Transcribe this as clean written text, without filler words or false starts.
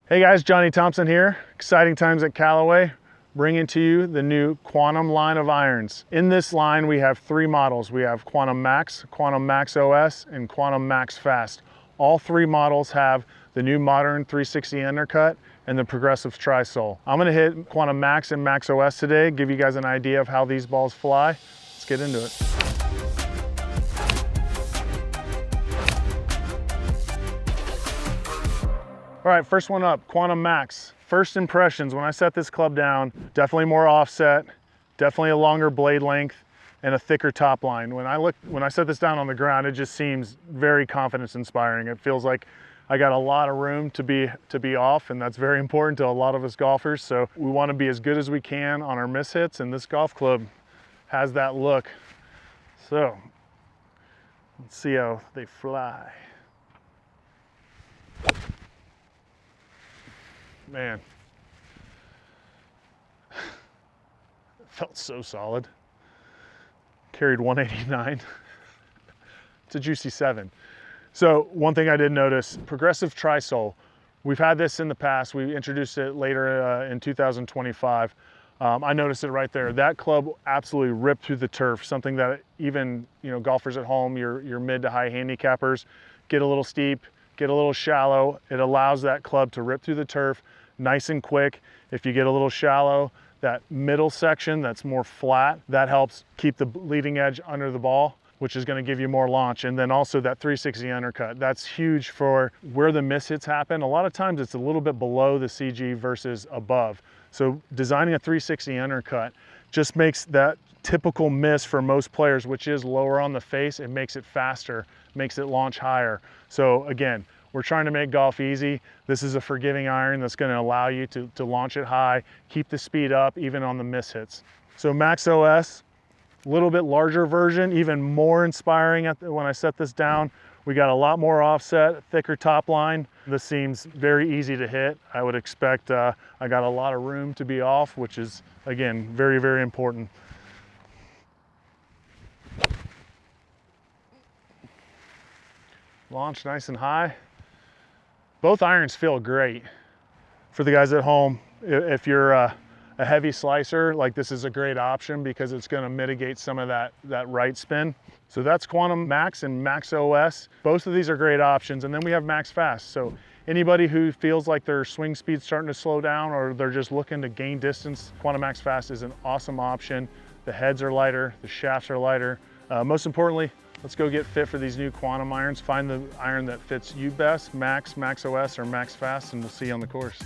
Hey guys, Johnny Thompson here. Exciting times at Callaway, bringing to you the new Quantum line of irons. In this line, we have three models. We have Quantum Max, Quantum Max OS, and Quantum Max Fast. All three models have the new modern 360 undercut and the progressive tri-sole. I'm gonna hit Quantum Max and Max OS today, give you guys an idea of how these balls fly. Let's get into it. All right, first one up, Quantum Max. First impressions, when I set this club down, definitely more offset, definitely a longer blade length, and a thicker top line. When I set this down on the ground, it just seems very confidence inspiring. It feels like I got a lot of room to be off, and that's very important to a lot of us golfers. So we want to be as good as we can on our miss hits, and this golf club has that look. So let's see how they fly. Man, it felt so solid. Carried 189. It's a juicy 7. So one thing I did notice, progressive tri-sole. We've had this in the past. We introduced it later in 2025. I noticed it right there. That club absolutely ripped through the turf, something that even golfers at home, your mid to high handicappers, get a little steep, get a little shallow. It allows that club to rip through the turf nice and quick. If you get a little shallow, that middle section that's more flat, that helps keep the leading edge under the ball, which is going to give you more launch. And then also that 360 undercut, that's huge for where the miss hits happen. A lot of times it's a little bit below the CG versus above. So designing a 360 undercut just makes that typical miss for most players, which is lower on the face, it makes it faster, makes it launch higher. So again, we're trying to make golf easy. This is a forgiving iron that's going to allow you to launch it high, keep the speed up even on the miss hits. So Max OS, a little bit larger version, even more inspiring when I set this down. We got a lot more offset, thicker top line. This seems very easy to hit. I would expect I got a lot of room to be off, which is, again, very, very important. Launch nice and high. Both irons feel great. For the guys at home, if you're a heavy slicer, like this is a great option because it's going to mitigate some of that right spin. So that's Quantum Max and Max OS. Both of these are great options. And then we have Max Fast. So anybody who feels like their swing speed's starting to slow down or they're just looking to gain distance, Quantum Max Fast is an awesome option. The heads are lighter, the shafts are lighter. Most importantly, let's go get fit for these new Quantum irons. Find the iron that fits you best, Max, Max OS, or Max Fast, and we'll see you on the course.